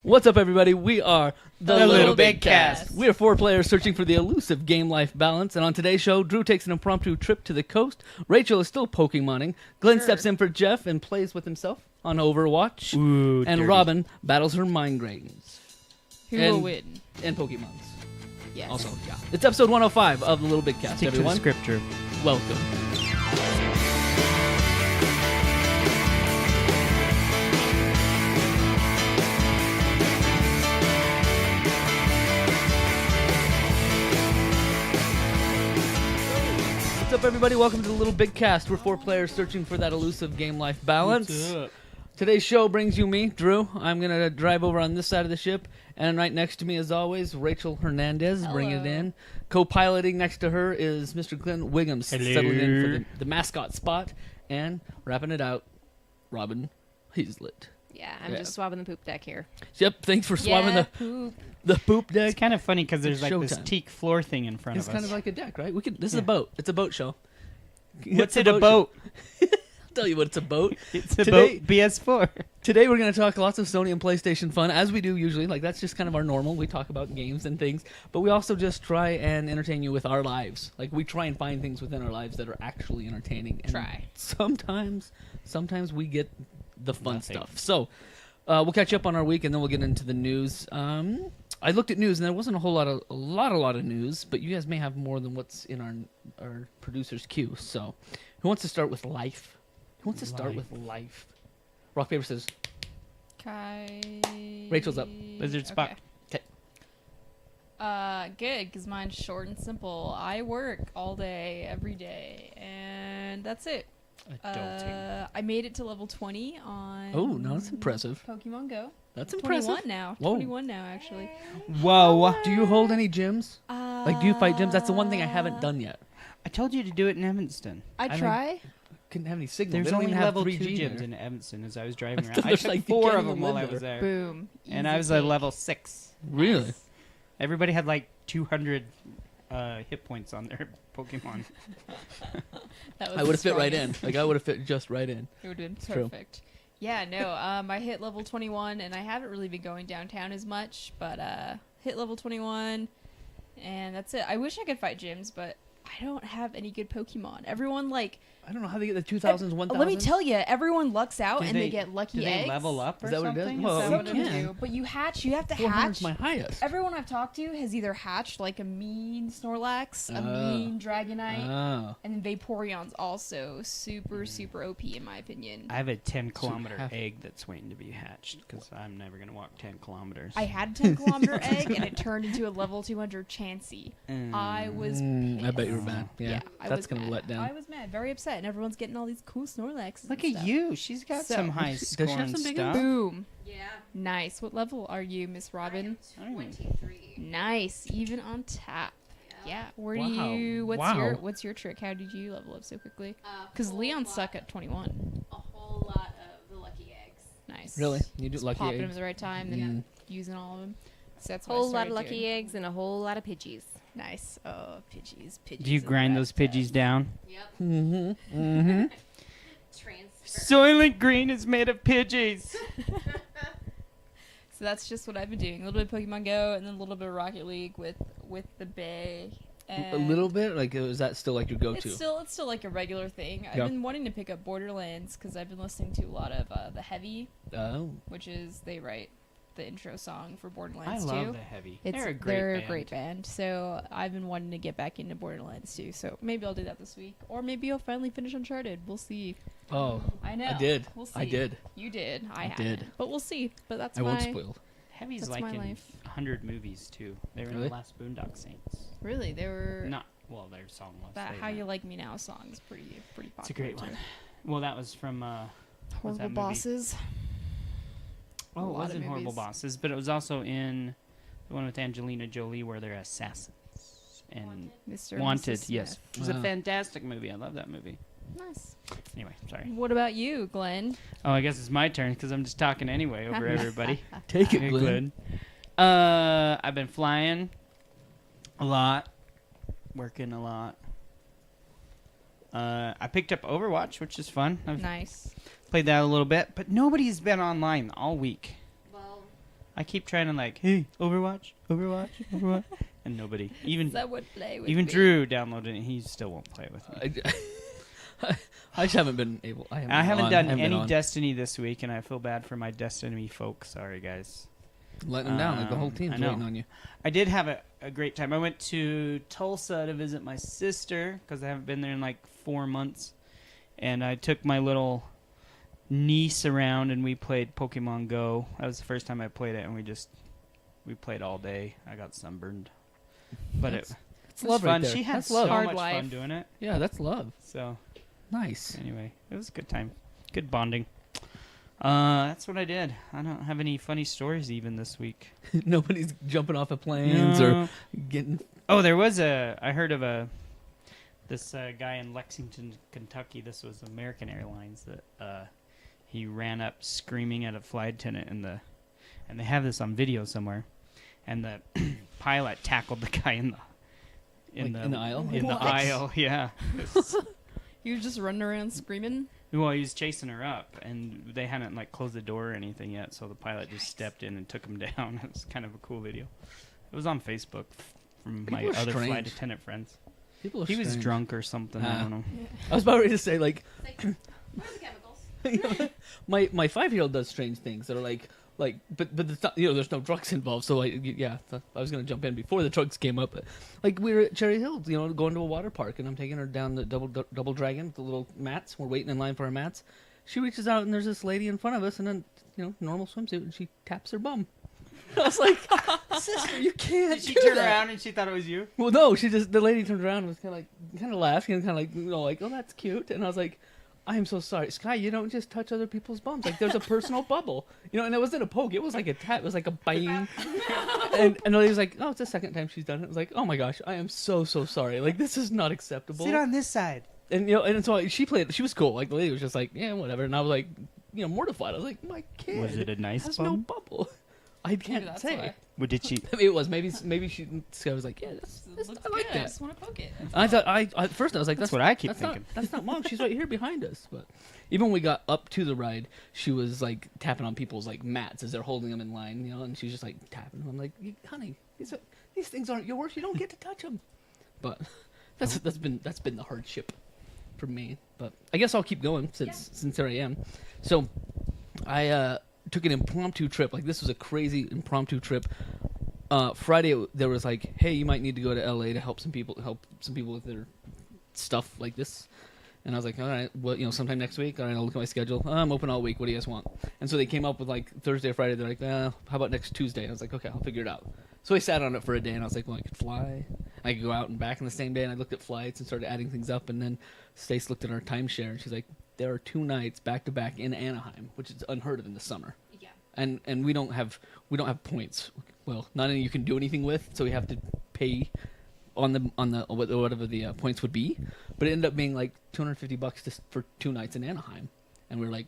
What's up, everybody? We are the LittleBigKast. We are 4 players searching for the elusive game-life balance, and on today's show, Drew takes an impromptu trip to the coast, Rachel is still Pokemoning, Glenn steps in for Jeff and plays with himself on Overwatch, and dirty. Robin battles her migraines. Who will win? And Pokemons. Yes. Also, yeah. It's episode 105 of the LittleBigKast, Stick everyone. to the scripture. Welcome. What's up, everybody? Welcome to the LittleBigKast. We're 4 players searching for that elusive game-life balance. What's up? Today's show brings you me, Drew. I'm going to drive over on this side of the ship. And right next to me, as always, Rachel Hernandez, bring it in. Co-piloting next to her is Mr. Glenn Wiggums, settling in for the mascot spot. And wrapping it out, Robin Heaslet. Yeah, I'm just swabbing the poop deck here. Yep, thanks for swabbing the poop deck. It's kind of funny because there's It's like this showtime. teak floor thing in front It's of us. kind of like a deck, right? This is a boat. It's a boat show. What's it a boat? I'll tell you what, it's a boat. It's a Today- boat BS4. Today we're going to talk lots of Sony and PlayStation fun, as we do usually. Like, that's just kind of our normal. We talk about games and things, but we also just try and entertain you with our lives. Like, we try and find things within our lives that are actually entertaining. And sometimes we get the fun stuff. So, we'll catch up on our week, and then we'll get into the news. I looked at news, and there wasn't a lot of news, but you guys may have more than what's in our producer's queue. So, who wants to start with life? Who wants to start with life? Rock, paper, scissors. Rachel's up. Lizard Spock. Okay. Good, because mine's short and simple. I work all day, every day, and that's it. Adulting. I made it to level 20 on... Oh, no, that's impressive. Pokemon Go. That's impressive. 21 now. Whoa. 21 now, actually. Whoa. Do you hold any gyms? Like, do you fight gyms? That's the one thing I haven't done yet. I told you to do it in Evanston. I try. Couldn't have any signal. There's They don't only even have level 2 3G gyms there. in Evanston as I was driving around. I There's took like 4 you of can't them even while live I was there. Boom. And Easy I was at peasy. level 6. Really? Everybody had like 200 hit points on their Pokemon. That was I would have the fit right in. strongest. Like, I would have fit just right in. It would have been true. perfect. Yeah, no, I hit level 21, and I haven't really been going downtown as much, but hit level 21, and that's it. I wish I could fight gyms, but I don't have any good Pokemon. Everyone, like... I don't know how they get the 2000s, 1000s. Let me tell you, everyone lucks out, Do and they- they get lucky Do eggs. they level up or Is that what it is? something? Well, That's you what can. they do. But you have to 400's hatch. my highest. Everyone I've talked to has either hatched like a mean Snorlax, a mean Dragonite, Oh. and then Vaporeon's also super OP in my opinion. I have a 10-kilometer half- egg that's waiting to be hatched because I'm never going to walk 10 kilometers. I had a 10-kilometer egg, and it turned into a level 200 Chansey. I was I bet you were pissed. mad. Yeah, I that's was going to mad. let down. I was mad, very upset, and everyone's getting all these cool Snorlax. and Look at stuff. you. She's got So- some high Does she scoring have some big stuff. Boom. Yeah. Nice. What level are you, Miss Robin? I don't even- 23. Nice. Even on tap. Yeah. Where do Wow. you? Wow. What's your trick? How did you level up so quickly? A Because whole Leon's lot- stuck at 21. A whole lot of the lucky eggs. Nice. Really? You do Just lucky popping them eggs? at the right time, then using all of them. So that's what I Whole lot started of lucky doing. eggs and a whole lot of Pidgeys. Nice. Oh, Pidgeys. Do you grind those Pidgeys down? Yep. Mm-hmm. Mm-hmm. Transfer. Soylent Green is made of Pidgeys. So that's just what I've been doing. A little bit of Pokemon Go, and then a little bit of Rocket League with the Bay. A little bit? Like, is that still like your go-to? It's still like a regular thing. I've Yeah. been wanting to pick up Borderlands because I've been listening to a lot of the Heavy, Oh. which is they write the intro song for I Borderlands love 2. the Heavy. They're a band. great band. So I've been wanting to get back into Borderlands too. So maybe I'll do that this week, or maybe I'll finally finish Uncharted. We'll see. Oh. I know. I did. We'll see. I did. You did. I did. haven't. But we'll see. But that's I my won't spoil. Heavy's That's like my in life. 100 movies too. They were in Really? the last Boondock Saints. Really. They were Not well, their song was. that they How were- You Like Me Now song is pretty popular. It's a great too. one. Well, that was from. What's that Horrible movie? Bosses. Oh, it lot was of in Horrible movies. Bosses, but it was also in the one with Angelina Jolie where they're assassins and Mr. Wanted. and Mrs. Yes, Smith. it was a Wow. fantastic movie. I love that movie. Nice. Anyway, sorry. What about you, Glenn? Oh, I guess it's my turn because I'm just talking anyway over everybody. Take it, Hey, Glenn. I've been flying a lot, working a lot. I picked up Overwatch, which is fun. I've Nice. played that a little bit, but nobody's been online all week. Well, I keep trying to like, hey, Overwatch, and nobody. That would play with Even me. Drew downloaded it, and he still won't play with me. I just haven't been able. I haven't done been any on. Destiny this week, and I feel bad for my Destiny folks. Sorry, guys. Letting them down. Like the whole I team's know. waiting on you. I did have a great time. I went to Tulsa to visit my sister because I haven't been there in like 4 months. And I took my little niece around and we played Pokemon Go. That was the first time I played it, and we played all day. I got sunburned. But it was love right fun. there. She had That's so love. Hard much life. fun doing it. Yeah, that's love. So Nice. anyway, it was a good time. Good bonding. That's what I did. I don't have any funny stories even this week. Nobody's jumping off of planes or No. getting. Oh, there was I heard of this guy in Lexington, Kentucky. This was American Airlines that he ran up screaming at a flight attendant and they have this on video somewhere. And the pilot tackled the guy in the aisle. In the What? aisle, yeah. He was just running around screaming. Well, he was chasing her up, and they hadn't like closed the door or anything yet, so the pilot just stepped in and took him down. It was kind of a cool video. It was on Facebook from my People are other flight strange. attendant friends. People are He was strange. drunk or something. I Ah. don't know. I was about ready to say like It's like, what are the chemicals? my 5-year-old does strange things that are like but it's not, there's no drugs involved, so I was gonna jump in before the drugs came up. But, like we were at Cherry Hills, going to a water park, and I'm taking her down the double dragon, the little mats. We're waiting in line for our mats. She reaches out and there's this lady in front of us, and then normal swimsuit, and she taps her bum. I was like, sister, you can't. Did she do turn that. around and she thought it was you? Well, no, the lady turned around and was kind of laughing and kind of like, oh, that's cute. And I was like, I am so sorry, Sky. You don't just touch other people's bums. Like, there's a personal bubble, and it wasn't a poke. It was like a tap. It was like a bang. and the lady was like, oh, it's the second time she's done it. I was like, oh my gosh, I am so sorry. Like, this is not acceptable. Sit on this side. And and so she played. She was cool. Like the lady was just like, yeah, whatever. And I was like, mortified. I was like, my kid Was it a nice has bum? no bubble. I can't that's say. why. What did she? I mean, it was maybe she. Sky was like, yeah, It looks I like good. I that. just want to poke it. I thought at first I was like, That's what I keep that's thinking. That's not mom. She's right here behind us. But even when we got up to the ride, she was like tapping on people's like mats as they're holding them in line, and she's just like tapping them. I'm like, honey, these things aren't yours. You don't get to touch them. But that's been the hardship for me. But I guess I'll keep going since there I am. So I took an impromptu trip. Like, this was a crazy impromptu trip. Friday there was like, hey, you might need to go to LA to help some people with their stuff like this. And I was like, all right, well, sometime next week. All right, I'll look at my schedule. I'm open all week. What do you guys want? And so they came up with like Thursday or Friday. They're like, how about next Tuesday? And I was like, okay, I'll figure it out. So I sat on it for a day, and I was like, well, I could fly. I could go out and back in the same day. And I looked at flights and started adding things up. And then Stace looked at our timeshare, and she's like, there are 2 nights back to back in Anaheim, which is unheard of in the summer. Yeah. And we don't have points. Well, not any you can do anything with, so we have to pay on the whatever the points would be. But it ended up being like $250 just for 2 nights in Anaheim, and we were like,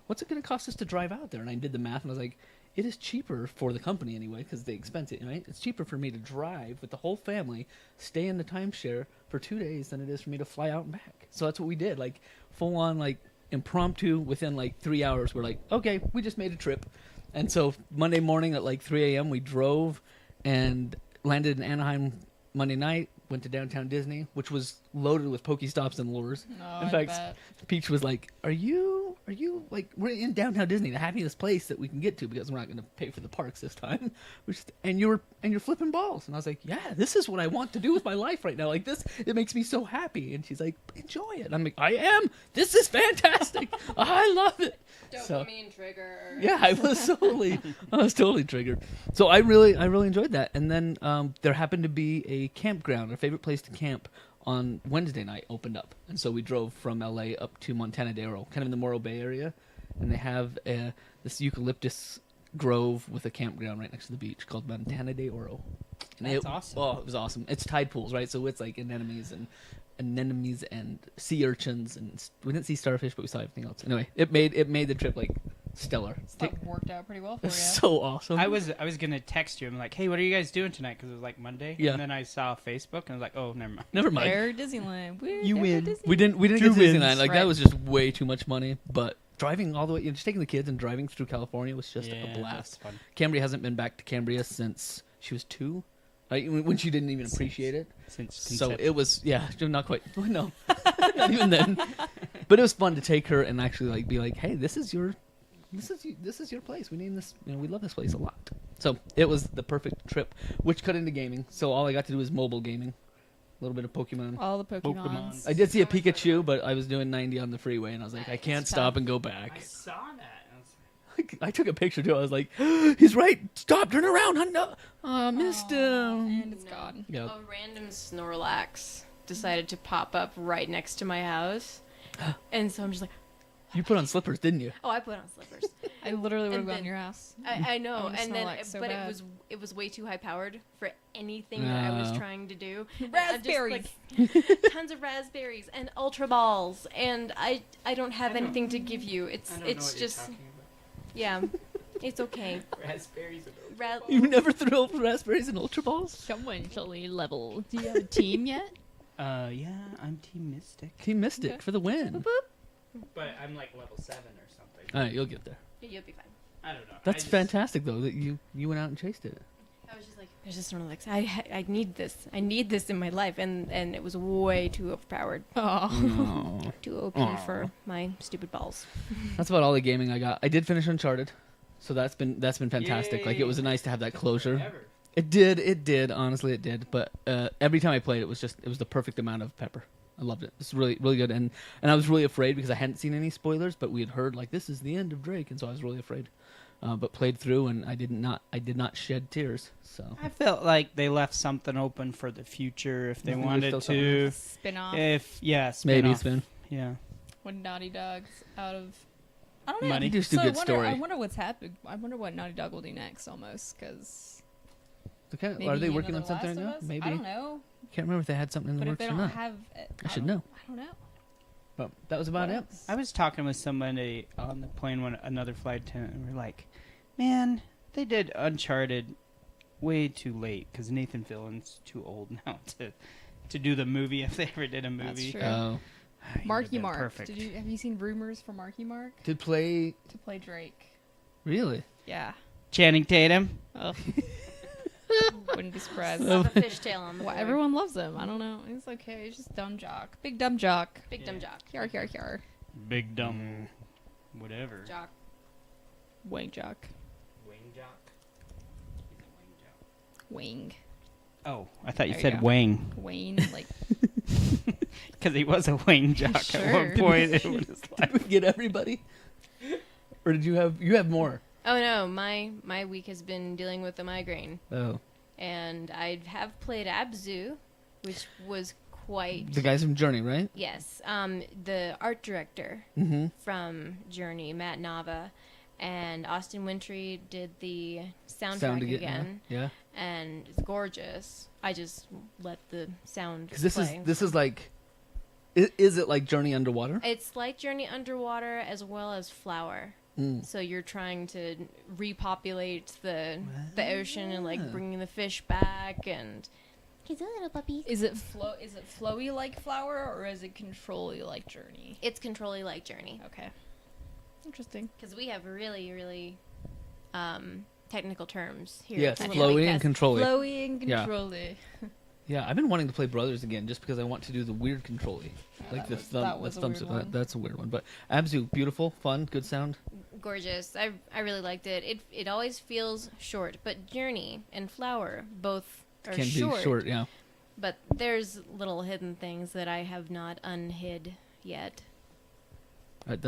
what's it going to cost us to drive out there? And I did the math, and I was like, it is cheaper for the company anyway because they expense it, right? It's cheaper for me to drive with the whole family, stay in the timeshare for 2 days than it is for me to fly out and back. So that's what we did, like full on like impromptu. Within like 3 hours, we're like, okay, we just made a trip. And so Monday morning at like 3 a.m. we drove and landed in Anaheim Monday night, went to downtown Disney, which was loaded with Pokestops and lures. Oh, In I fact, bet. Peach was like, are you like, we're in downtown Disney, the happiest place that we can get to because we're not going to pay for the parks this time. And you're flipping balls. And I was like, yeah, this is what I want to do with my life right now. Like this, it makes me so happy. And she's like, enjoy it. And I'm like, I am. This is fantastic. I love it. Don't So- put me in trigger. Yeah, I was totally triggered. So I really enjoyed that. And then there happened to be a campground, our favorite place to camp, on Wednesday night opened up. And so we drove from LA up to Montana de Oro, kind of in the Morro Bay area. And they have this eucalyptus grove with a campground right next to the beach called Montana de Oro. And That's awesome. Oh, it was awesome. It's tide pools, right? So it's like anemones and sea urchins, and we didn't see starfish, but we saw everything else. Anyway, it made the trip like stellar. That worked out pretty well for you. It's so awesome. I was gonna text you. I'm like, hey, what are you guys doing tonight? Because it was like Monday. Yeah. And then I saw Facebook and I was like, oh, never mind. Never mind. Air Disneyland. We're You there win. for Disney. We didn't Two get to Disneyland. wins. Like Right. that was just way too much money. But driving all the way, just taking the kids and driving through California was just a blast. Fun. Cambria hasn't been back to Cambria since she was 2, when she didn't even appreciate it. Since So conception. it was, not quite. No, not even then. But it was fun to take her and actually like be like, hey, this is your place. We name this. We love this place a lot. So it was the perfect trip, which cut into gaming. So all I got to do was mobile gaming, a little bit of Pokemon. All the Pokemons. Pokemon. I did see a Pikachu, but I was doing 90 on the freeway, and I was like, I can't stop and go I back. saw that. I took a picture too. I was like, he's right. Stop. Turn around. No. I missed him. And it's gone. Yeah. A random Snorlax decided to pop up right next to my house. And so I'm just like, You put on slippers, didn't you? oh, I put on slippers. I literally would have And gone then- to your house. I know, want a and then Snorlax so but bad. it was way too high powered for anything that I was No. trying to do. And I'm just, Raspberries. like, tons of raspberries and ultra balls, and I don't have anything to give you. It's just yeah, it's okay. Raspberries. You never threw up raspberries and ultra balls? Someone shall level. Do you have a team yet? Yeah, I'm Team Mystic. Team Mystic Okay. for the win. But I'm like level 7 or something. All right, you'll get there. You'll be fine. I don't know. That's fantastic, though, that you went out and chased it. I was just like, there's just Snorlax. I need this. I need this in my life, and it was way too overpowered, Oh. Oh. too OP Aw. for my stupid balls. That's about all the gaming I got. I did finish Uncharted, so that's been fantastic. Like, it was nice to have that closure. It did. Honestly, it did. But every time I played, it was the perfect amount of pepper. I loved it. It's really, really good. And I was really afraid because I hadn't seen any spoilers, but we had heard like this is the end of Drake, and so I was really afraid. But played through, and I did not shed tears. So I felt like they left something open for the future if they Maybe wanted still to. Spin-off. Maybe maybe spin-off. spin. Yeah. When Naughty Dog's out of... I don't know. Money. Just a So good I story. wonder what's happening. I wonder what Naughty Dog will do next, almost, because... Okay, are they working on something right now? Maybe. I don't know. Can't remember if they had something in the But if works they or don't not. have it, I should know. I don't know. But that was about What it. else? I was talking with somebody on the plane, another flight attendant, and we're like, man, they did Uncharted way too late because Nathan Fillion's too old now to do the movie if they ever did a movie. true. Oh, He would've Marky been Mark. Perfect. Have you seen rumors for Marky Mark did play to play Drake? really? Yeah. Channing Tatum. Ugh. Wouldn't be surprised. Have a fishtail on the Well, board. everyone loves him. I don't know. He's okay. He's just dumb jock. Big dumb jock. Big dumb jock. Yar yar yar. Big dumb. Whatever. Jock. Wang jock. Wing jock. He's a wing jock. Wing. Oh, I thought you There you said go. Wang. Wayne. Like Because he was a wing jock at Sure. one point in his Did life. we get everybody? Or did you have more? Oh no, my week has been dealing with a migraine, Oh, and I have played Abzu, which was quite the guys from Journey, right? yes. The art director Mm-hmm. from Journey, Matt Nava, and Austin Wintry did the soundtrack again, Yeah. and it's gorgeous. I just let the sound Because play. this is like, is it like Journey underwater? It's like Journey Underwater as well as Flower. Mm. So you're trying to repopulate the ocean and like Ah. bringing the fish back, and he's a little puppy. is it flowy like Flower or is it control-y like Journey? It's controlly like Journey Okay. Interesting. because we have really really technical terms here. Yes, at flowy and LittleBigKast. controlly. Flowy and Yeah. control-y. Yeah, I've been wanting to play Brothers again just because I want to do the weird controlly. Like that was a weird one. That's a weird one. But Abzu, beautiful, fun, good sound. Gorgeous. I really liked it. It always feels short, but Journey and Flower both are Can be short, yeah. But there's little hidden things that I have not unhid yet. That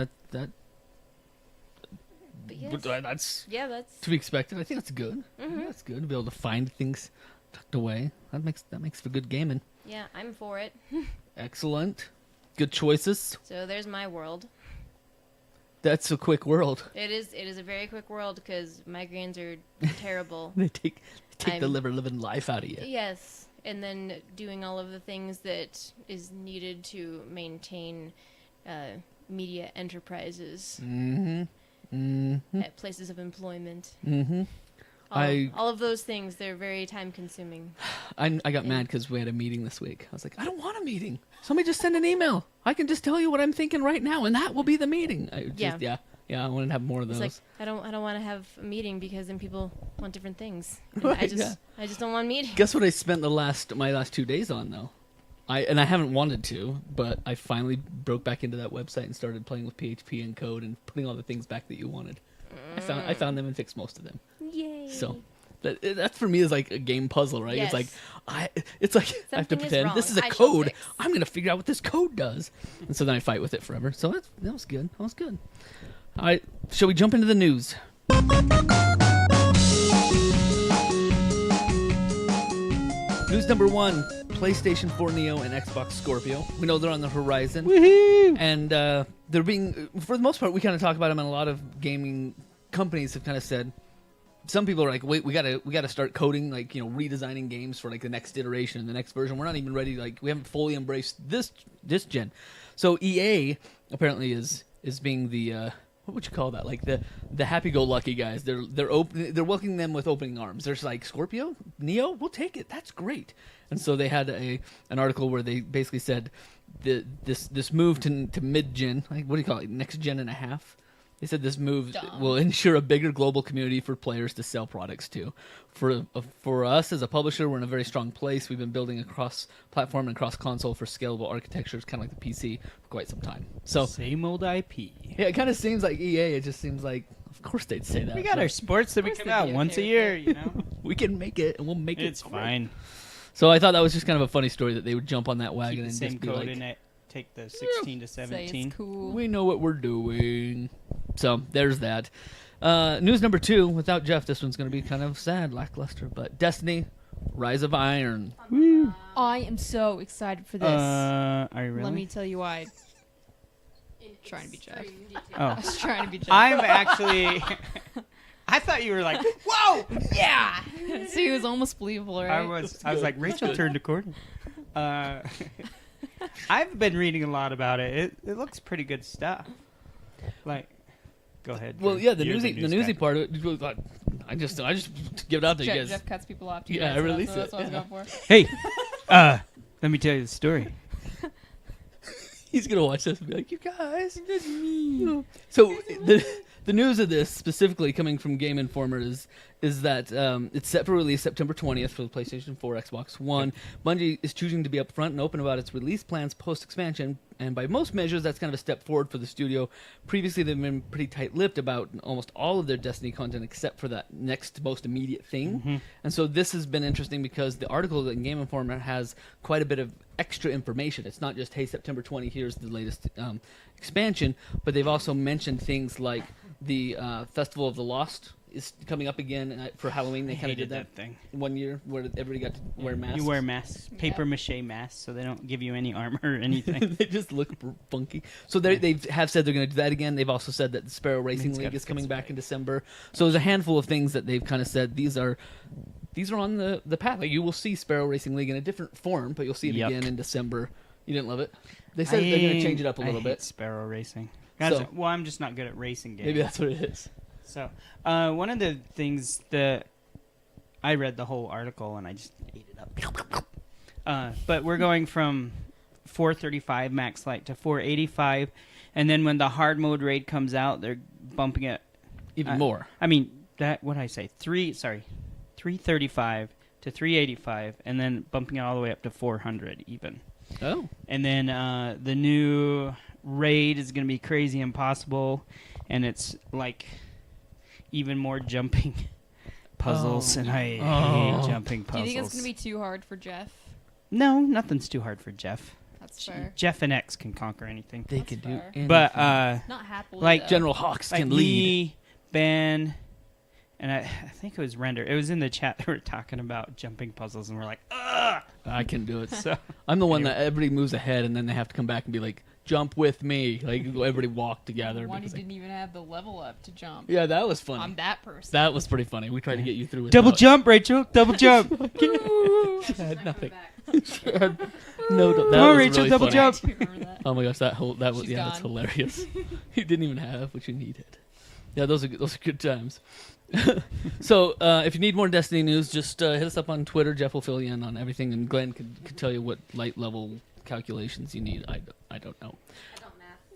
But yes. that's Yeah, that's to be expected. I think that's good. Mhm. That's good to be able to find things tucked away. That makes for good gaming. yeah. I'm for it. Excellent, good choices. So there's my world. That's a quick world. It is a very quick world because migraines are terrible. They take the I'm- living life out of you. Yes, and then doing all of the things that is needed to maintain media enterprises Mm-hmm. Mm-hmm. at places of employment. Mm-hmm. All of those things, they're very time consuming. I got mad because we had a meeting this week. I was like, I don't want a meeting. Somebody just send an email. I can just tell you what I'm thinking right now, and that will be the meeting. Yeah, I wanted to have more of those. It's like I don't want to have a meeting because then people want different things. Right, I just don't want meetings. Guess what I spent my last 2 days on though. I haven't wanted to, but I finally broke back into that website and started playing with PHP and code and putting all the things back that you wanted. I found them and fixed most of them. Yay! So that for me is like a game puzzle, right? Yes. It's like I have to pretend this is a code. I'm gonna figure out what this code does, and so then I fight with it forever. So that was good. That was good. All right, shall we jump into the news? News number 1, PlayStation 4 Neo and Xbox Scorpio. We know they're on the horizon. Woohoo! And they're being, for the most part, we kind of talk about them, and a lot of gaming companies have kind of said, some people are like, wait, we gotta start coding, like, redesigning games for like the next iteration, the next version. We're not even ready, like, we haven't fully embraced this gen. So EA apparently is being the what would you call that? Like the happy-go-lucky guys. They're welcoming them with opening arms. They're just like, Scorpio, Neo, we'll take it. That's great. And so they had an article where they basically said this move to mid-gen, like, what do you call it? Next gen and a half. They said this move will ensure a bigger global community for players to sell products to. For us as a publisher, we're in a very strong place. We've been building across platform and cross console for scalable architectures, kind of like the PC, for quite some time. So same old IP. Yeah, it kind of seems like EA. It just seems like, of course they'd say that. We got our sports that we come out once a year. We can make it, and we'll make it. It's fine. So I thought that was just kind of a funny story that they would jump on that wagon Keep the and same just be code like, in it. Take the 16 to 17. Say it's cool. we know what we're doing. So there's that. News number 2, without Jeff, this one's going to be kind of sad, lackluster, but Destiny, Rise of Iron. Woo. I am so excited for this. Are you really? Let me tell you why. Trying to be Jeff. I Oh, was trying to be Jeff. I'm actually. I thought you were like, whoa, yeah. See, it was almost believable, right? I was like, Rachel turned a corner. I've been reading a lot lot it. It looks pretty good stuff. Like, go ahead. Well, Drew. yeah, the You're newsy part of it. I just give it out there, you guys. Jeff cuts people off. Yeah, I released That's what I it. was going for. Hey, let me tell you the story. He's gonna watch this and be like, "You guys, that's me." So the news of this, specifically coming from Game Informer, is that it's set for release September 20th for the PlayStation 4, Xbox One. Bungie is choosing to be upfront and open about its release plans post-expansion, and by most measures, that's kind of a step forward for the studio. Previously, they've been pretty tight-lipped about almost all of their Destiny content except for that next most immediate thing. Mm-hmm. And so this has been interesting because the article in Game Informer has quite a bit of extra information. It's not just, hey, September 20, here's the latest expansion, but they've also mentioned things like the Festival of the Lost is coming up again for Halloween. They kind of did that thing 1 year where everybody got to wear masks. You wear masks, paper mache masks, so they don't give you any armor or anything. They just look funky. So they have said they're going to do that again. They've also said that the Sparrow Racing League is coming back in December. So there's a handful of things that they've kind of said these are on the path. Like, you will see Sparrow Racing League in a different form, but you'll see it again in December. You didn't love it? They said they're going to change it up a little bit. Sparrow Racing. So, well, I'm just not good at racing games. Maybe that's what it is. So, one of the things that I read the whole article and I just ate it up. But we're going from 435 max light to 485, and then when the hard mode raid comes out, they're bumping it Even more. I mean, what did I say? 335 to 385, and then bumping it all the way up to 400 even. Oh. And then the new raid is going to be crazy impossible, and it's like even more jumping puzzles, and I hate jumping puzzles. Do you think it's going to be too hard for Jeff? No, nothing's too hard for Jeff. That's fair. Jeff and X can conquer anything. They That's could do fair. anything. But Not happily. like though. General Hawks like can lead. me, Ben, and I think it was Render. It was in the chat that we were talking about jumping puzzles, and we're like, ugh! I can do it. So I'm the one that everybody moves ahead, and then they have to come back and be like, jump with me. Like, everybody walk together. One who because, like, didn't even have the level up to jump. yeah, that was funny. I'm that person. That was pretty funny. We tried to get you through it. double jump, Rachel, double jump. She had nothing. She had no. That Come on, was Rachel, really double funny. jump. I do remember that. Oh my gosh, that was She's that's gone. hilarious. You didn't even have what you needed. Yeah, those are good times. So if you need more Destiny news, just hit us up on Twitter. Jeff will fill you in on everything, and Glenn could tell you what light level calculations you need. I don't know.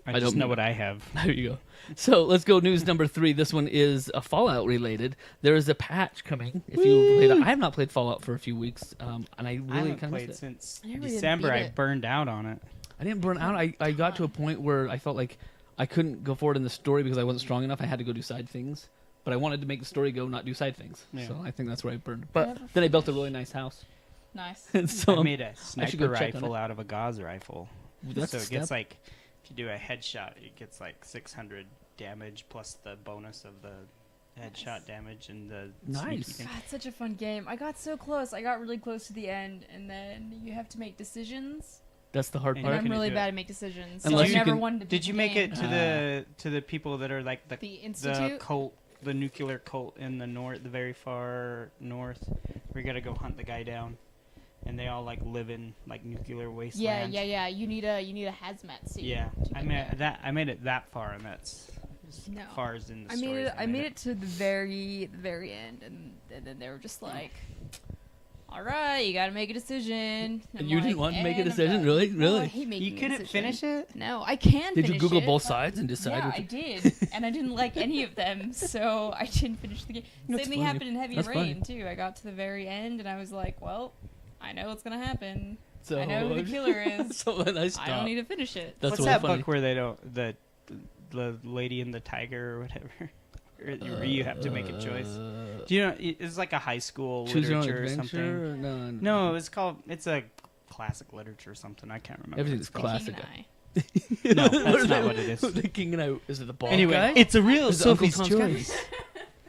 I just know what I have. There you go. So let's go news number 3. This one is Fallout related. There is a patch coming. If you played, I have not played Fallout for a few weeks, and I really haven't kind of played missed it. since I never did December. beat I it. burned out on it. I didn't burn out. I got to a point where I felt like I couldn't go forward in the story because I wasn't strong enough. I had to go do side things, but I wanted to make the story go, not do side things. Yeah. So I think that's where I burned. But never then I built a really nice house. Nice. So I made a I should sniper go check on rifle out of a gauze rifle. that's So a it gets step. like, if you do a headshot, it gets like 600 damage plus the bonus of the headshot damage and the sneaky Nice. thing. God, it's such a fun game. I got so close. I got really close to the end, and then you have to make decisions. That's the hard And And part. I'm couldn't really do bad it. at make decisions. Unless so I you never can- wanted to. Did beat you the make game. it to the people that are like The the Institute? cult, the nuclear cult in the north, the very far north? We gotta go hunt the guy down, and they all like live in like nuclear wasteland. Yeah. You need a hazmat suit. Yeah, to I get made there. that. I made it that far, and that's as No. far as in the I made stories it. I made it to the very end, and then they were just like, "All right, you got to make a decision." And you didn't want to make a decision? Really? No, Really? I hate making You a couldn't decision. finish it. No, I can. Did you finish Google it. both sides and decide? Yeah, which I did, and I didn't like any of them, so I didn't finish the game. That's Same thing funny. happened in Heavy That's Rain too. I got to the very end, and I was like, "Well, I know what's gonna happen. So I know who the killer is. So then I I stopped. don't need to finish it." That's What's really that funny. book where they don't the lady and the tiger or whatever? Where you have to make a choice. Do you know? It's like a high school Choose your own literature or adventure? something. No, No, it was called. It's a classic literature or something. I can't remember. Everything's The classic. King and I. No, that's not what it is. The King and I. Is it the ball Anyway, guy? it's a real Is it Uncle Sophie's Tom's Choice.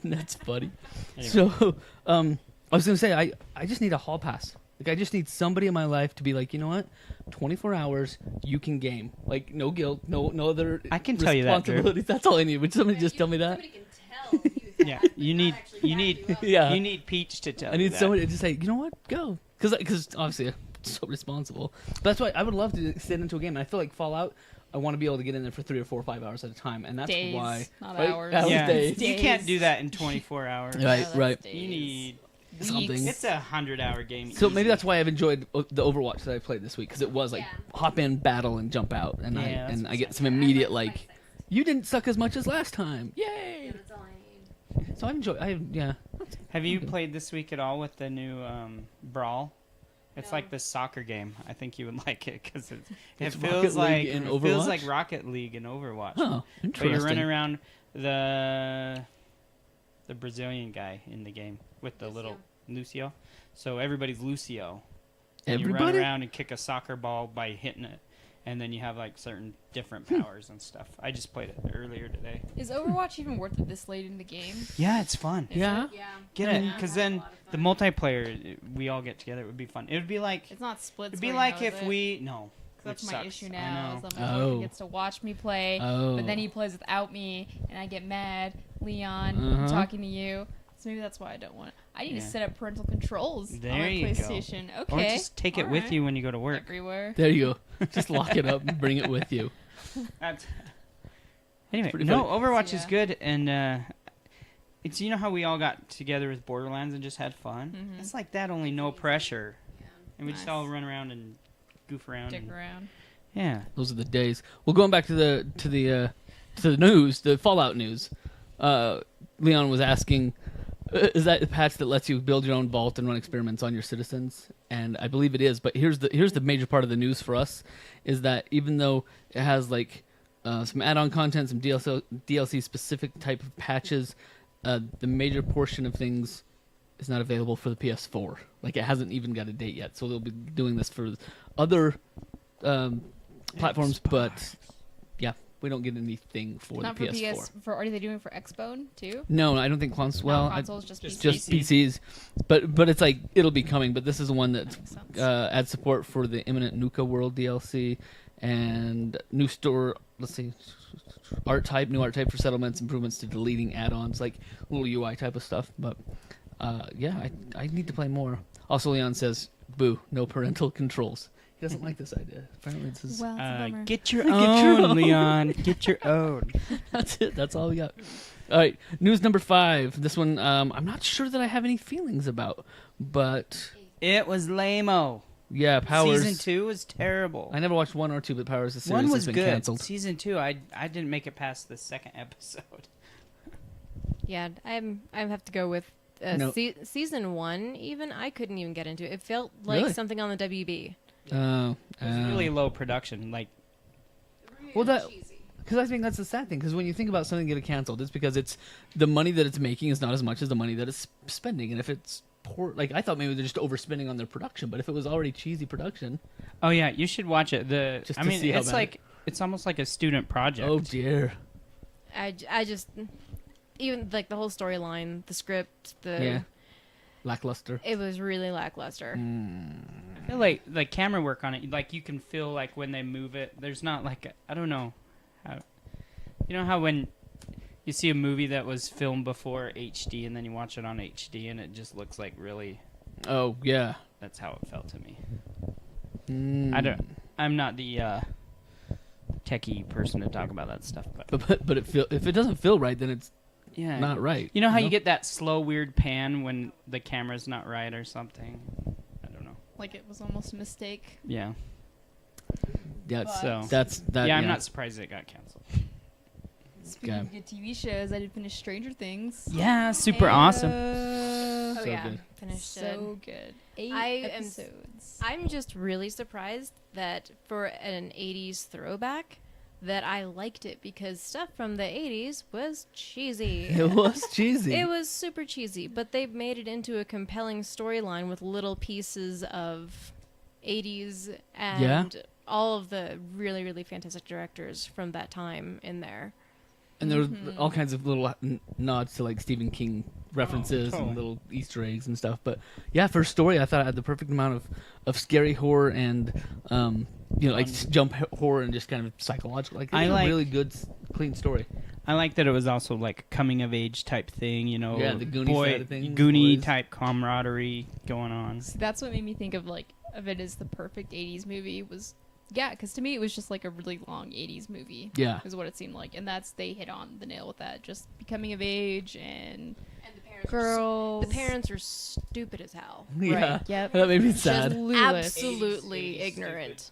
That's funny. Anyway. So, I was gonna say, I just need a hall pass. Like, I just need somebody in my life to be like, you know what, 24 hours, you can game. Like, no guilt, no other. I can tell you that, Drew. responsibilities. That's all I need. Would somebody just tell me that? Somebody can tell you that, Yeah, but you not need- actually you back need- you up. Yeah. You need Peach to tell. I need you that. somebody to just say, you know what, go. Because obviously I'm so responsible. But that's why I would love to sit into a game. And I feel like Fallout, I want to be able to get in there for 3 or 4 or 5 hours at a time. And that's Days, why. not right? hours. Hours, Yeah, days. you can't do that in 24 hours. Right, that's right. days. You need. Something. It's a 100-hour game. So maybe easy. that's why I've enjoyed the Overwatch that I played this week, because it was like Yeah. hop in, battle, and jump out, and Yeah, that's I get some Yeah, I immediate like like, spice things. you didn't suck as much as last time, Yeah, yay! that's all I need. So I enjoy. Yeah. Have you Okay. played this week at all with the new Brawl? It's No. like this soccer game. I think you would like it because it It's feels Rocket like League in it feels Overwatch? like Rocket League in Overwatch. Oh, But interesting. you're running around the Brazilian guy in the game with the little Lucio. So everybody's Lucio. And you run Everybody. around and kick a soccer ball by hitting it. And then you have like certain different powers and stuff. I just played it earlier today. Is Overwatch even worth it this late in the game? Yeah, it's fun. Is Yeah. it? Yeah. Get Yeah, it, I've because had a then lot of the fun. multiplayer, we all get together. It would be fun. It would be like It's not split. it'd be screen, like though, if is it? we no. 'Cause that's which my sucks. issue I now. know. Is my Oh. boyfriend gets to watch me play, Oh. but then he plays without me, and I get mad. Leon, Uh-huh. I'm talking to you. So maybe that's why I don't want it. I need Yeah. to set up parental controls on There my you go. PlayStation. Or Okay. just take it all with right. you when you go to work. Everywhere. There you go. Just lock it up and bring it with you. That's- anyway, pretty no, funny. Overwatch Yeah. is good, and it's you know how we all got together with Borderlands and just had fun. Mhm. It's like that, only no pressure, Yeah. and we just Nice. all run around and goof around. Dick and- around. yeah, Those are the days. Well, going back to the news, the Fallout news. Leon was asking, is that the patch that lets you build your own vault and run experiments on your citizens? And I believe it is. But here's the major part of the news for us, is that even though it has like some add-on content, some DLC specific type of patches, the major portion of things is not available for the PS4. Like, it hasn't even got a date yet. So they'll be doing this for other platforms, but yeah, we don't get anything for Not the for PS4. PS. For are they doing for Xbone too? No, I don't think consoles. No, Well, consoles just just PC. PCs, but it's like it'll be coming. But this is one that That makes sense. adds support for the imminent Nuka World DLC and new store. Let's see, new art type for settlements, improvements to deleting add-ons, like little UI type of stuff. But yeah, I need to play more. Also, Leon says, "Boo, no parental controls." He doesn't like this idea. Apparently, this is Well, it's a bummer. get your Get your own, own. Leon. Get your own. that's it. That's all we got. All right, news number 5. This one, I'm not sure that I have any feelings about, but It was lame-o. yeah, Powers. Season 2 was terrible. I never watched 1 or 2, but Powers the series One has was been good. canceled. Season 2, I didn't make it past the second episode. Yeah, I have to go with No. season 1. Even I couldn't even get into it. It felt like Really? something on the WB. It was really low production. Like, Well, that because I think that's the sad thing. Because when you think about something getting canceled, it's because it's the money that it's making is not as much as the money that it's spending. And if it's poor, like I thought maybe they're just overspending on their production, but if it was already cheesy production, oh yeah, you should watch it. Just I to mean, see how it's bad like it's almost like a student project. oh dear, I just even like the whole storyline, the script, yeah, lackluster. it was really lackluster. I feel like camera work on it, like you can feel like when they move it. There's not like I don't know how. You know how when you see a movie that was filmed before HD and then you watch it on HD and it just looks like really. Oh yeah, That's how it felt to me. Mm. I'm not the techie person to talk about that stuff, but But if it doesn't feel right, then it's yeah, not right. You know how you get that slow, weird pan when the camera's not right or something? I don't know. Like it was almost a mistake. Yeah. Yeah, But- So that's that. yeah, I'm not surprised it got canceled. Speaking of good TV shows, I did finish Stranger Things. Yeah, super And, awesome. Oh So yeah, good. finished it. So good. 8 I am- episodes. I'm just really surprised that for an 80s throwback that I liked it because stuff from the 80s was cheesy. It was cheesy. It was super cheesy, but they made it into a compelling storyline with little pieces of 80s and Yeah. all of the really, really fantastic directors from that time in there. And there was all kinds of little nods to like Stephen King references totally. and little Easter eggs and stuff. But yeah, for a story, I thought it had the perfect amount of scary horror and like jump horror and just kind of psychological. Like, it was a really good, clean story. I like that it was also like coming of age type thing, you know. Yeah, the Goonie side of things, Goonie boys. type camaraderie going on. See, that's what made me think of it as the perfect 80s movie was. Yeah, because to me it was just like a really long 80s movie. Yeah. Is what it seemed like. And they hit on the nail with that. Just becoming of age and the parents girls. the parents are stupid as hell. Yeah, Right, yep. that made me Just sad. clueless. Absolutely ignorant.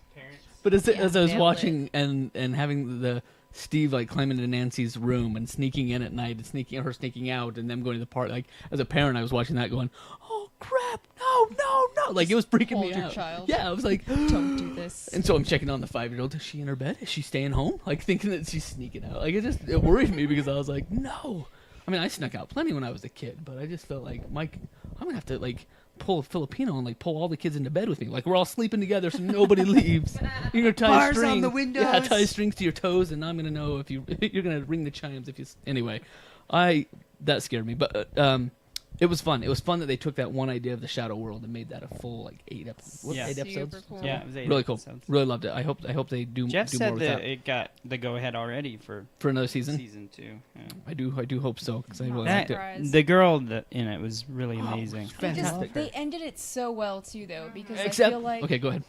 But as I was nailed watching and having the Steve like climbing into Nancy's room and sneaking in at night and sneaking out and them going to the park, like as a parent I was watching that going, oh crap, no, like it was freaking hold me your out. child. Yeah, I was like, Don't do this. and so I'm checking on the 5-year-old. Is she in her bed? Is she staying home? Like thinking that she's sneaking out. Like it worried me because I was like, no. I mean, I snuck out plenty when I was a kid, but I just felt like I'm gonna have to like pull a Filipino and like pull all the kids into bed with me. Like we're all sleeping together so nobody leaves. You're gonna tie Bars strings. on the Yeah, windows. tie strings to your toes, and I'm gonna know if you're gonna ring the chimes if you. Anyway, that scared me, but it was fun. It was fun that they took that one idea of the Shadow World and made that a full like 8 episodes. Yeah. 8 Super episodes. cool. Yeah, it was 8 Really cool. episodes. Really loved it. I hope they do Jeff do more said with that that it got the go ahead already for for another season. season 2. Yeah. I do hope so because I really That- liked it. Surprise. The girl in it was really amazing. Fantastic. They ended it so well too, though, because Except I feel like okay, go ahead.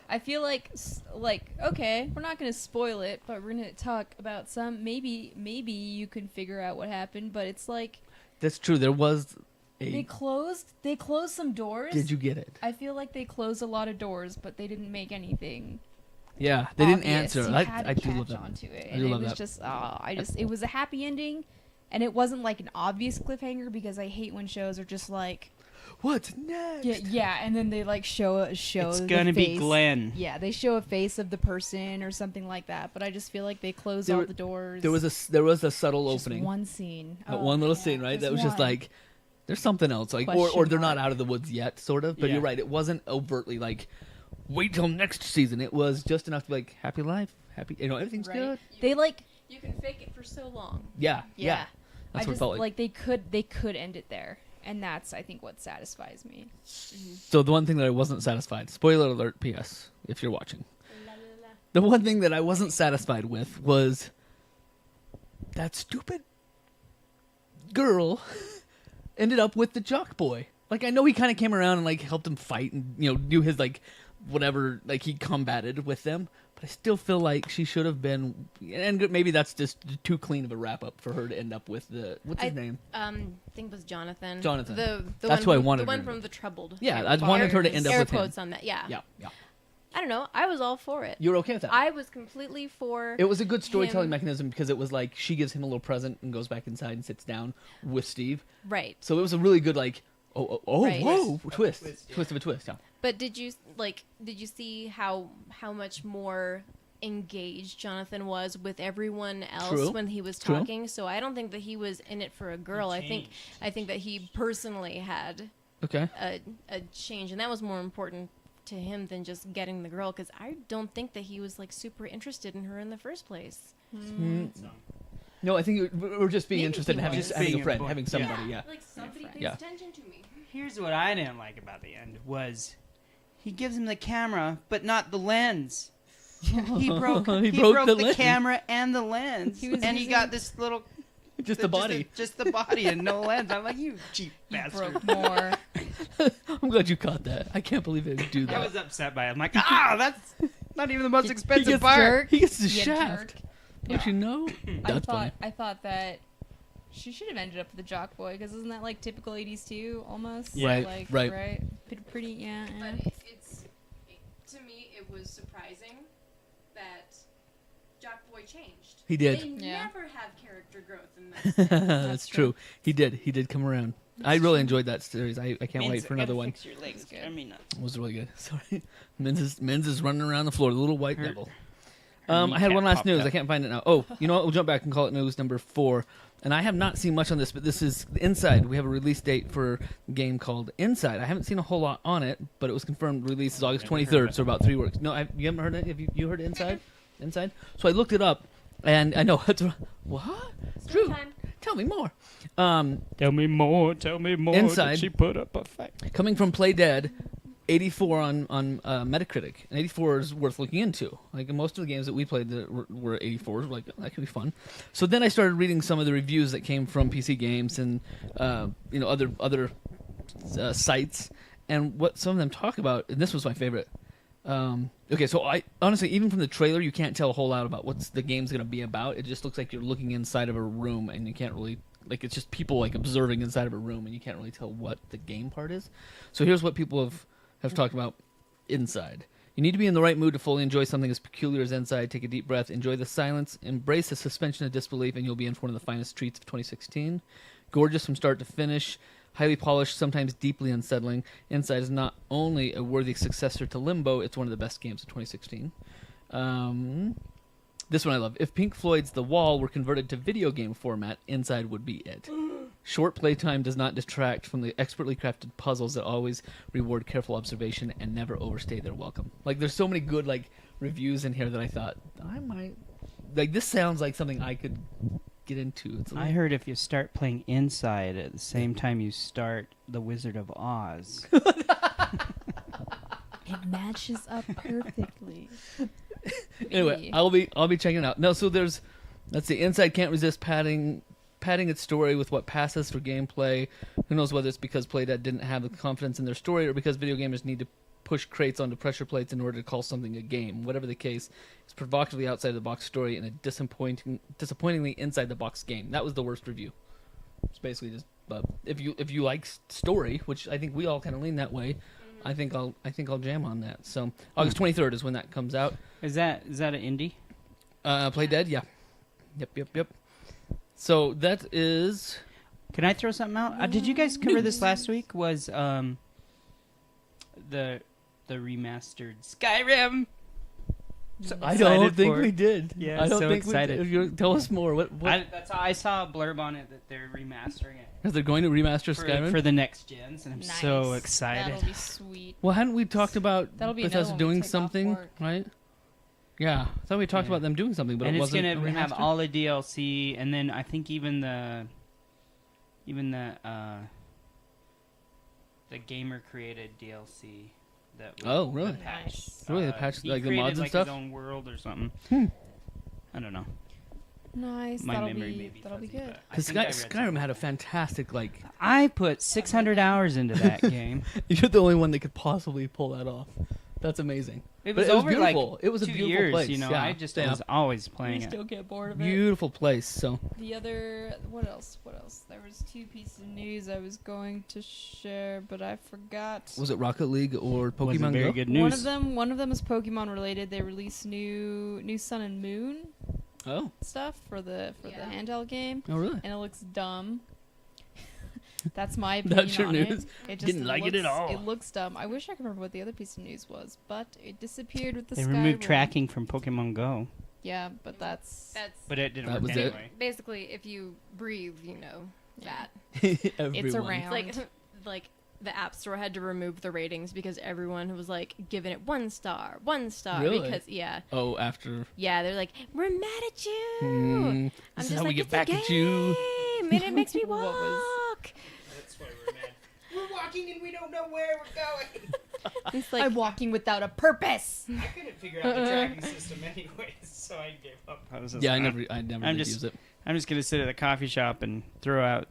I feel like okay, we're not gonna spoil it, but we're gonna talk about some. Maybe you can figure out what happened, but it's like That's true. There was they closed some doors. Did you get it? I feel like they closed a lot of doors, but they didn't make anything. Yeah, they didn't obvious. answer. You had I to do love catch that. onto it, I and do it love was that. just it was a happy ending, and it wasn't like an obvious cliffhanger because I hate when shows are just like What's next? yeah, and then they like show It's the gonna be face. Glenn. Yeah, they show a face of the person or something like that, but I just feel like they closed There all were- the doors. There was a subtle Just opening. one scene. That Oh, one little yeah, scene, right? That was one. just like there's something else, like or Question they're not mark. out of the woods yet, sort of. But Yeah. you're right, it wasn't overtly like wait till next season. It was just enough to be like happy life, happy, everything's Right. good. They like You can fake it for so long. Yeah, yeah. That's I what it just felt like. they could end it there, and that's I think what satisfies me. So the one thing that I wasn't satisfied, spoiler alert, P.S. if you're watching, the one thing that I wasn't satisfied with was that stupid girl ended up with the jock boy. Like I know he kind of came around and like helped him fight and do his like whatever, like he combated with them. But I still feel like she should have been, and maybe that's just too clean of a wrap up for her to end up with what's his name? I think it was Jonathan. Jonathan. The That's one who I from, wanted The her one to from the Troubled. Yeah, I wanted her to end up air with him. quotes on that. Yeah. Yeah. I don't know. I was all for it. You were okay with that? I was completely for. It was a good storytelling him. mechanism because it was like she gives him a little present and goes back inside and sits down with Steve. Right. So it was a really good like, Right. whoa, twist Yeah. of a twist. Yeah. But did you see how much more engaged Jonathan was with everyone else True. when he was True. talking? So I don't think that he was in it for a girl. I think that he personally had Okay. a change, and that was more important to him than just getting the girl, because I don't think that he was like super interested in her in the first place. No, I think we're just being Maybe interested in he having, was. having a Being friend, important. having somebody. Yeah. Like somebody pays Yeah. attention to me. Here's what I didn't like about the end was he gives him the camera, but not the lens. He broke He broke the the lens. camera and the lens, He was and he using- got this little Just the body. just the body and no lens. I'm like, you cheap bastard. Broke more. I'm glad you caught that. I can't believe they would do that. I was upset by it. I'm like, that's not even the most he expensive gets part. jerk. He gets the Yeah, shaft. jerk. Don't you know? That's funny. I thought that she should have ended up with the jock boy, because isn't that like typical 80s too, almost? Yeah. Right, Like, right. Pretty, yeah. But to me, it was surprising that Jock Boy changed. He did. They Yeah. never have character growth in that. That's true. He did come around. I really enjoyed that series. I can't wait for another one. Fix your legs. good. I mean, It was really good. Sorry. Men's is running around the floor, the little white Her- devil. her I had one kneecap last popped news. up. I can't find it now. Oh, you know what? We'll jump back and call it news number 4. And I have not seen much on this, but this is Inside. We have a release date for a game called Inside. I haven't seen a whole lot on it, but it was confirmed release is August Never heard of 23rd, it. so about 3 weeks. No, you haven't heard it? Have you heard Inside? Inside? So I looked it up, and I know it's what? Drew, Time. tell me more. Tell me more. Tell me more. Inside. Did she put up a fight? Coming from Play Dead, 84 on Metacritic, and 84 is worth looking into. Like most of the games that we played that were 84s, like that could be fun. So then I started reading some of the reviews that came from PC Games and other sites, and what some of them talk about. And this was my favorite. Okay, so I honestly, even from the trailer, you can't tell a whole lot about what the game's going to be about. It just looks like you're looking inside of a room, and you can't really. Like, it's just people, like, observing inside of a room, and you can't really tell what the game part is. So here's what people have talked about Inside. You need to be in the right mood to fully enjoy something as peculiar as Inside. Take a deep breath, enjoy the silence, embrace the suspension of disbelief, and you'll be in for one of the finest treats of 2016. Gorgeous from start to finish, highly polished, sometimes deeply unsettling. Inside is not only a worthy successor to Limbo, it's one of the best games of 2016. This one I love. If Pink Floyd's The Wall were converted to video game format, Inside would be it. Short playtime does not detract from the expertly crafted puzzles that always reward careful observation and never overstay their welcome. Like, there's so many good, like, reviews in here that I thought, I might... Like, this sounds like something I could get into. It's a I heard if you start playing Inside at the same time you start The Wizard of Oz. It matches up perfectly. Anyway, I'll be checking it out. No, so let's see, Inside can't resist padding its story with what passes for gameplay. Who knows whether it's because Playdead didn't have the confidence in their story or because video gamers need to push crates onto pressure plates in order to call something a game. Whatever the case, it's provocatively outside the box story and a disappointingly inside the box game. That was the worst review. It's basically just if you like story, which I think we all kind of lean that way. I think I'll jam on that. So August 23rd is when that comes out. Is that an indie? Play Dead, yeah. Yep. So that is. Can I throw something out? Did you guys cover this last week? Was the remastered Skyrim? So I don't excited think for we it. did. Yeah, I don't so think excited. we did. Tell us more. What That's how I saw a blurb on it that they're remastering it is they going to remaster Skyrim? for the next gens, and I'm so Nice. excited. That'll be sweet. Well, hadn't we talked about That'll be Bethesda another one we doing take off something, work. right? Yeah, I thought we talked Yeah. about them doing something, but and it it's wasn't gonna a have remaster? all the DLC, and then I think even the gamer created DLC. That was Oh, really? the patch. Nice. Really, the patch, he like the created, mods and like, stuff? His own world or something. I don't know. Nice. My that'll memory be may be that'll be fuzzy, good. but I Because think I read Skyrim something. had a fantastic, like... I put 600 hours into that game. You're the only one that could possibly pull that off. That's amazing. It But was it was over like beautiful. It was a 2 beautiful years, place. you know. Yeah. I just Yeah. was always I playing it. still get bored of it. Beautiful place. So The other, what else? There was 2 pieces of news I was going to share, but I forgot. was it Rocket League or Pokemon Wasn't very Go? good One news. of them is Pokemon related. They released new Sun and Moon Oh. stuff for the handheld game, Oh really? and it looks dumb. That's my opinion That's your on news. It just Didn't like it at all. It looks dumb. I wish I could remember what the other piece of news was, but it disappeared with the They Sky removed one. tracking from Pokemon Go, Yeah, but that's but it didn't That work was it? anyway. Basically, if you breathe, you know that. Everyone. it's around. Like the App Store had to remove the ratings because everyone was like giving it 1 star, 1 star. Really? Because yeah, After. they're like, we're mad at you. Mm, I'm this is just how we like, get "It's back a at you. game, and it makes me What walk. was- That's why we're mad. We're walking and we don't know where we're going. It's like I'm walking without a purpose. I couldn't figure out the tracking system anyways, so I gave up. Yeah, I never I'm did just- use it. I'm just gonna sit at the coffee shop and throw out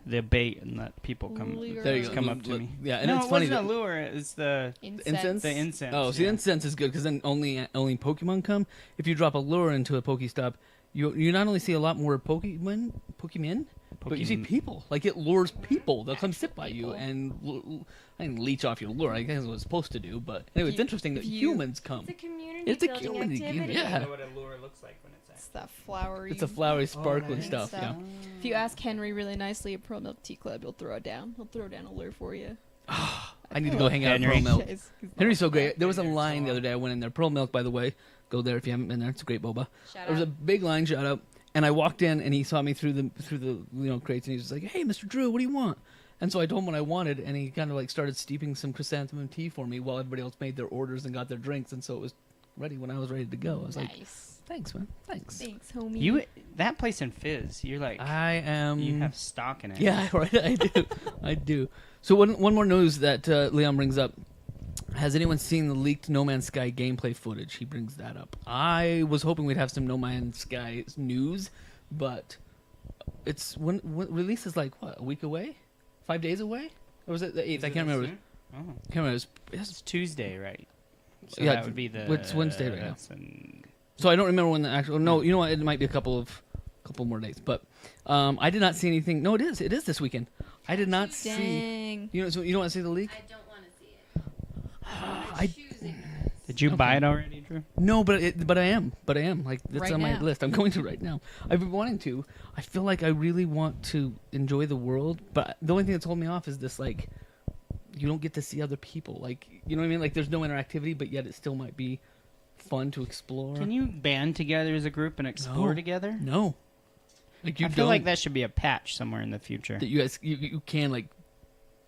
the bait and let people come Lure. There you go. come up to me. Yeah, and no, it's it funny wasn't that a lure. It's the incense? the incense. Oh, see, yeah. incense is good because then only Pokemon come. If you drop a lure into a Pokestop, you not only see a lot more Pokemon, but you see people. Like it lures people. They'll come sit by you people. and leech off your lure. I guess what it's supposed to do. But anyway, it's You- interesting that if you- humans come. it's a community It's a building community game, activity. yeah. I know what a lure looks like when it's It's that flowery. It's a flowery, sparkly nice. stuff. Yeah. If you ask Henry really nicely at Pro Milk Tea Club, he'll throw it down. He'll throw down a lure for you. I need to go hang out at Henry. Pearl Milk. He's Henry's so awesome. great. There was a line the other day. I went in there. Pearl Milk, by the way. Go there if you haven't been there. It's a great boba. Shout There was a out. big line, shout out, and I walked in and he saw me through the crates and he was like, "Hey, Mr. Drew, what do you want?" And so I told him what I wanted, and he kind of like started steeping some chrysanthemum tea for me while everybody else made their orders and got their drinks, and so it was ready when I was ready to go. I was like, Nice. "Thanks, man. Thanks." Thanks, homie. You that place in Fizz, you're like I am. you have stock in it. Yeah, right. I do. I do. So one more news that Leon brings up. Has anyone seen the leaked No Man's Sky gameplay footage? He brings that up. I was hoping we'd have some No Man's Sky news, but it's when release is like what, a week away, 5 days away, or was it the 8th? I can't remember. Oh, Can't remember. It was, it's Tuesday, right? So Yeah, that would be the. it's Wednesday right now. that's in- so I don't remember when the actual. No, you know what? It might be a couple more days, but I did not see anything. No, it is. It is this weekend. I did not see. Dang. You know, so you don't want to see the leak? I don't want to see it. I Did you buy it already, Drew? No, but I am. Like it's Right on my now. list. I'm going to right now. I've been wanting to. I feel like I really want to enjoy the world, but the only thing that's holding me off is this like you don't get to see other people. Like you know what I mean? Like there's no interactivity, but yet it still might be fun to explore. Can you band together as a group and explore No. together? No. Like you I feel don't. like that should be a patch somewhere in the future. that you guys you can like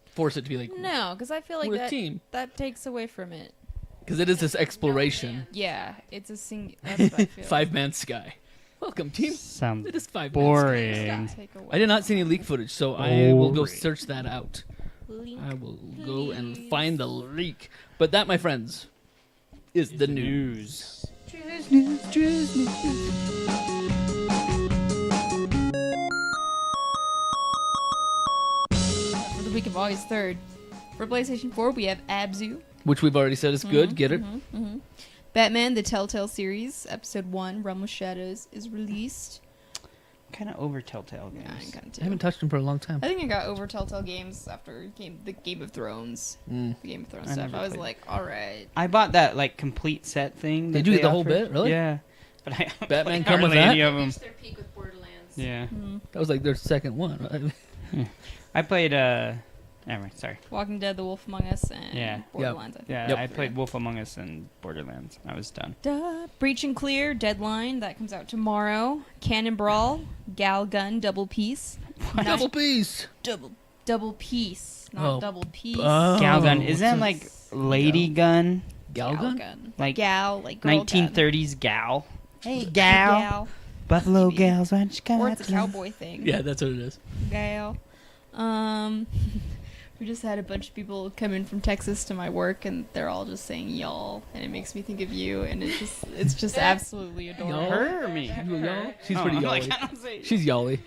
force it to be like No, because I feel like we're a that team that takes away from it. because it is this exploration. Yeah, it's a That's what I feel. 5-man sky. Welcome team. Sounds It is 5 boring. Take away. I did not see any leak footage, so I will go Boring. search that out. Link. I will go and find the leak. But that, my friends, is the news. For the week of August 3rd, for PlayStation 4, we have Abzu. Which we've already said is good. Get it? Batman: The Telltale Series, Episode 1, Realm of Shadows, is released. Kind of over Telltale Yeah, games. I got I haven't touched them for a long time. I think I got over Telltale games after the Game of Thrones. Mm. The Game of Thrones I stuff. never I was played. like, all right. I bought that like complete set thing. They that do get the whole offered. bit? Really? Yeah. But I Batman played come with hardly any that? of them. Reached their peak with Borderlands. Yeah. That was like their second one. Right? I played anyway, sorry. Walking Dead, The Wolf Among Us, and Yeah. Borderlands. I think. Yeah, Yep. I played Wolf Among Us and Borderlands. I was done. Breach and Clear, Deadline, that comes out tomorrow. Cannon Brawl, Gal Gun, Double Piece. Double piece. Double Piece, not Oh. Double Piece. Oh. Gal Gun. Is that It's like Lady Gun? Gal gun? Like Gal, like girl 1930s gal? Hey, gun. gal. Gal. Buffalo Maybe. gals, why don't you come Or out it's a tonight? cowboy thing. Yeah, that's what it is. Gal. We just had a bunch of people come in from Texas to my work, and they're all just saying y'all, and it makes me think of you, and it's just absolutely adorable. Y'all? Her or me? You y'all? She's Oh, pretty I'm y'all. like, I don't say- She's y'ally.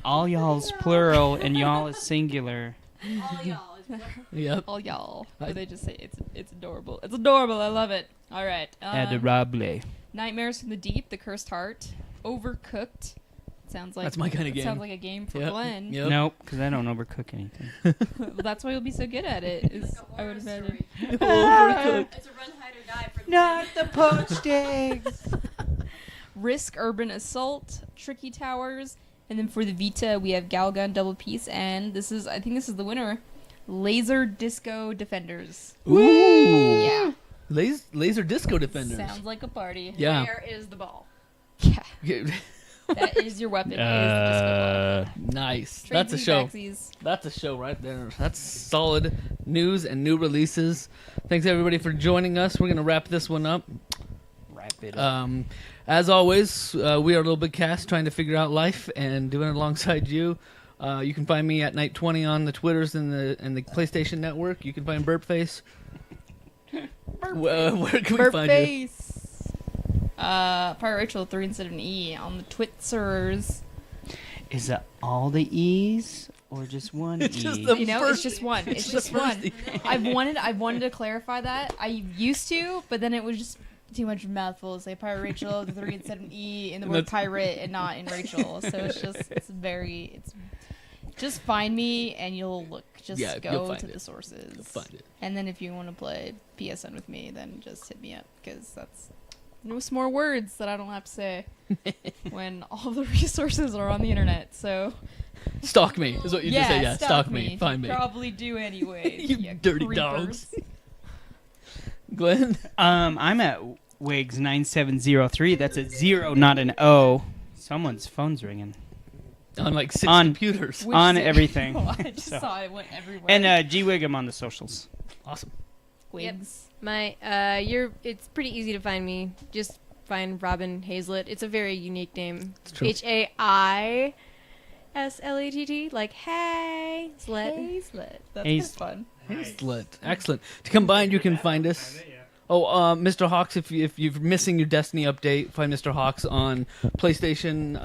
all y'all's plural and y'all is singular. All y'all. Yep. All y'all. I- But they just say it's adorable. It's adorable. I love it. All right. Adorable. Nightmares from the Deep, The Cursed Heart, Overcooked. Sounds like That's my kind of game. Sounds like a game for Yep. Glenn. Yep. Nope, because I don't overcook anything. Well, that's why you'll be so good at it. Is I would imagine. Overcooked. It's a run, hide, or die for Not the poached eggs. Risk Urban Assault, Tricky Towers, and then for the Vita we have Galgun Double Piece, and I think this is the winner, Laser Disco Defenders. Ooh. Yeah, Laser Disco Defenders. sounds like a party. Yeah. Where is the ball? Yeah, that is your weapon. Is the disco ball. Nice. That's a show. Tradesies, That's a show right there. That's solid news and new releases. Thanks everybody for joining us. We're gonna wrap this one up. Wrap it up. As always, we are LittleBigKast, trying to figure out life and doing it alongside you. You can find me at Night20 on the Twitters and the PlayStation Network. You can find Burpface. Where can we find you? Burpface. Pirate Rachel 3 instead of an E on the Twitzers. Is it all the E's or just one It's E? just the You know, first- it's just one. It's the just first one. E. I've wanted to clarify that. I used to, but then it was just too much mouthful to say Pirate Rachel, the 3 instead of an E in the And word that's- pirate and not in Rachel. So it's just find me and you'll look. Just Yeah, you'll go find to it. the sources. You'll find it. And then if you want to play PSN with me, then just hit me up because that's no more words that I don't have to say when all the resources are on the internet. So Stalk me is what you just said. Yeah, stalk me. Find me. Probably do anyway. You dirty creepers. dogs. Glenn? I'm at Wigs9703. That's a 0, not an O. Someone's phone's ringing. On like 6 On- computers. Which On is- everything. Oh, I just So. saw it went everywhere. And G-Wig, I'm on the socials. Awesome. Wigs. My it's pretty easy to find me. Just find Robin Hazlett. It's a very unique name. It's true. HAISLETT, like hey, slut. Hazlet. That's Haze- fun. Excellent. Excellent. To combine, you can find us. Oh, Mr. Hawks, if you're missing your Destiny update, find Mr. Hawks on PlayStation.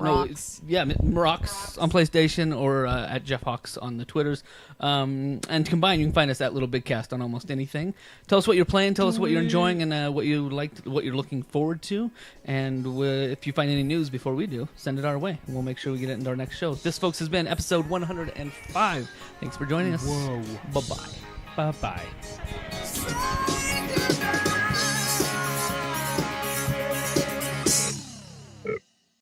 Rocks. Rocks on PlayStation or at Jeff Hawks on the Twitters. And to combine, you can find us at LittleBigKast on almost anything. Tell us what you're playing. Tell us what you're enjoying and what you liked, what you're looking forward to. And if you find any news before we do, send it our way. And we'll make sure we get it into our next show. This, folks, has been episode 105. Thanks for joining us. Whoa. Bye-bye. Bye-bye.